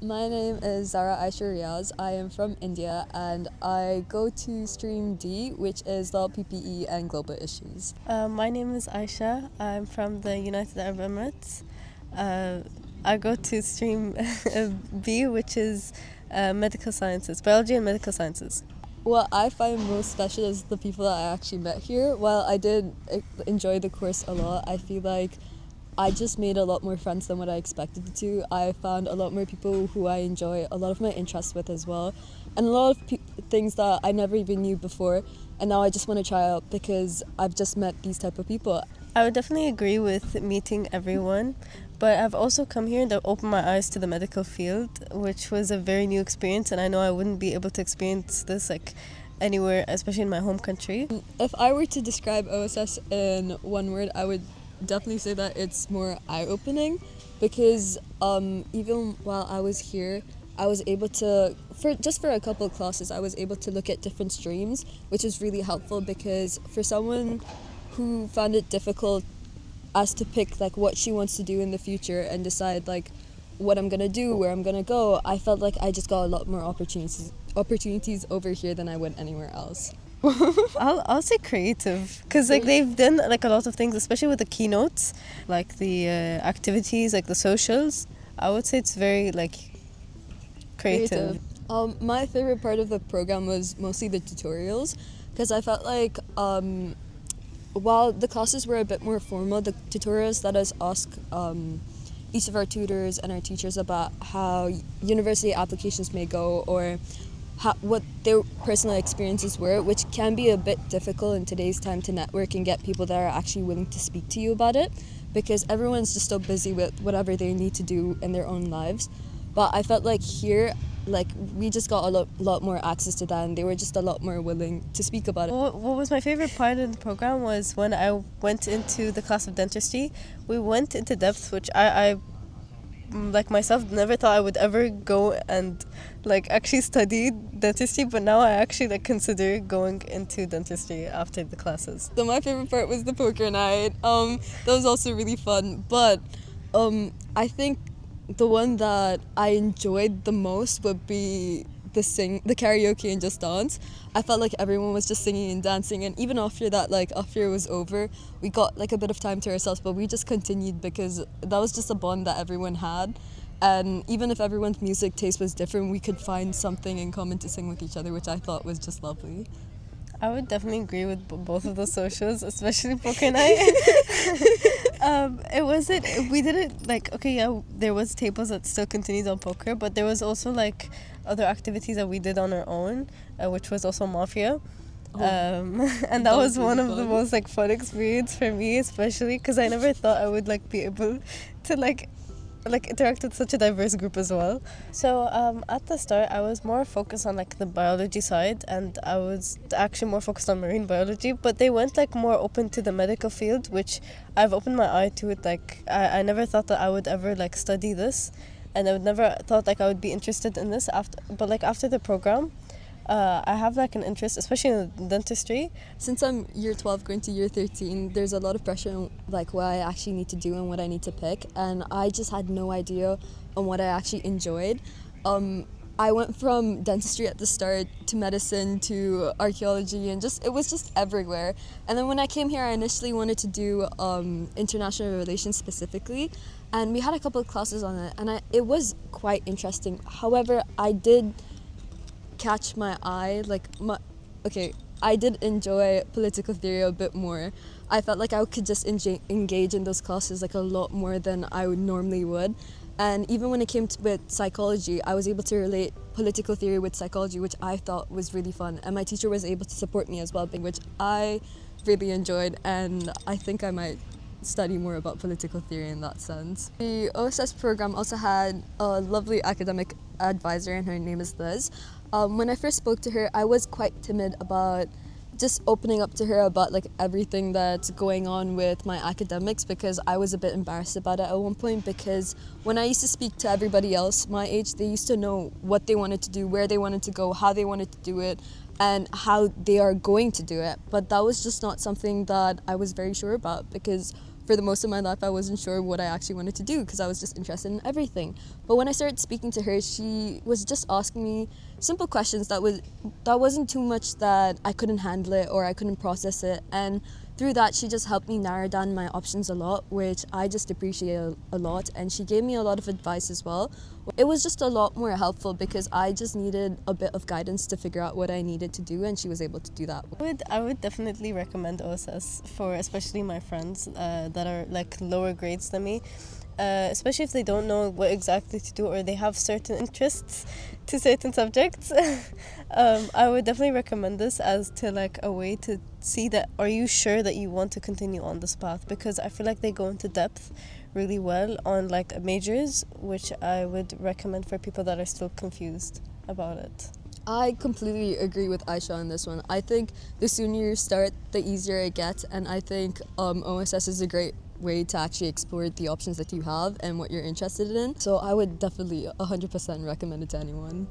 My name is Zara Aysha Riaz. I am from India and I go to Stream D, which is the PPE and Global Issues. My name is Aysha. I'm from the United Arab Emirates. Uh, I go to stream B, which is medical sciences, biology and medical sciences. What I find most special is the people that I actually met here. While I did enjoy the course a lot, I feel like I just made a lot more friends than what I expected to. I found a lot more people who I enjoy a lot of my interests with as well, and a lot of things that I never even knew before, and now I just want to try out because I've just met these type of people. I would definitely agree with meeting everyone, but I've also come here to open my eyes to the medical field, which was a very new experience, and I know I wouldn't be able to experience this anywhere, especially in my home country. If I were to describe OSS in one word, I would definitely say that it's more eye-opening because even while I was here, I was able to, for a couple of classes, I was able to look at different streams, which is really helpful because for someone who found it difficult as to pick like what she wants to do in the future and decide like what I'm gonna do, where I'm gonna go, I felt like I just got a lot more opportunities over here than I would anywhere else. I'll say creative because they've done a lot of things, especially with the keynotes, like the activities, like the socials. I would say it's very creative. My favorite part of the program was mostly the tutorials because I felt like while the classes were a bit more formal, the tutorials let us ask each of our tutors and our teachers about how university applications may go or what their personal experiences were, which can be a bit difficult in today's time to network and get people that are actually willing to speak to you about it because everyone's just so busy with whatever they need to do in their own lives. But I felt like here, we just got a lot more access to that and they were just a lot more willing to speak about it. What was my favorite part of the program was when I went into the class of dentistry. We went into depth, which I like myself never thought I would ever go and actually study dentistry, but now I actually consider going into dentistry after the classes. So my favorite part was the poker night. That was also really fun. But I think the one that I enjoyed the most would be the karaoke and just dance. I felt like everyone was just singing and dancing, and even after that, after it was over, we got a bit of time to ourselves, but we just continued because that was just a bond that everyone had. And even if everyone's music taste was different, we could find something in common to sing with each other, which I thought was just lovely. I would definitely agree with both of the socials, especially poker night. It wasn't. We didn't okay. Yeah, there was tables that still continued on poker, but there was also other activities that we did on our own, which was also mafia. And that was one of the most fun experience for me, especially because I never thought I would be able to interact with such a diverse group as well. So at the start I was more focused on the biology side, and I was actually more focused on marine biology, but they went more open to the medical field, which I've opened my eye to it. I never thought that I would ever study this, and I would never thought I would be interested in this after the program. I have an interest, especially in dentistry. Since I'm year 12 going to year 13, there's a lot of pressure on what I actually need to do and what I need to pick, and I just had no idea on what I actually enjoyed. I went from dentistry at the start to medicine to archaeology, and it was just everywhere. And then when I came here, I initially wanted to do international relations specifically, and we had a couple of classes on it, and it was quite interesting. However, I did catch my eye, I did enjoy political theory a bit more. I felt like I could just engage in those classes a lot more than I would normally would. And even when it came to with psychology, I was able to relate political theory with psychology, which I thought was really fun. And my teacher was able to support me as well, which I really enjoyed, and I think I might study more about political theory in that sense. The OSS program also had a lovely academic advisor, and her name is Liz. When I first spoke to her, I was quite timid about just opening up to her about everything that's going on with my academics, because I was a bit embarrassed about it at one point, because when I used to speak to everybody else my age, they used to know what they wanted to do, where they wanted to go, how they wanted to do it, and how they are going to do it. But that was just not something that I was very sure about, because for the most of my life I wasn't sure what I actually wanted to do because I was just interested in everything. But when I started speaking to her, she was just asking me simple questions that wasn't too much that I couldn't handle it or I couldn't process it, and through that she just helped me narrow down my options a lot, which I just appreciate a lot, and she gave me a lot of advice as well. It was just a lot more helpful because I just needed a bit of guidance to figure out what I needed to do, and she was able to do that. I would definitely recommend OSS for especially my friends that are like lower grades than me, especially if they don't know what exactly to do or they have certain interests to certain subjects. I would definitely recommend this as to like a way to see that are you sure that you want to continue on this path, because I feel like they go into depth really well on like majors, which I would recommend for people that are still confused about it. I completely agree with Aysha on this one. I think the sooner you start, the easier it gets, and I think OSS is a great way to actually explore the options that you have and what you're interested in. So I would definitely 100% recommend it to anyone.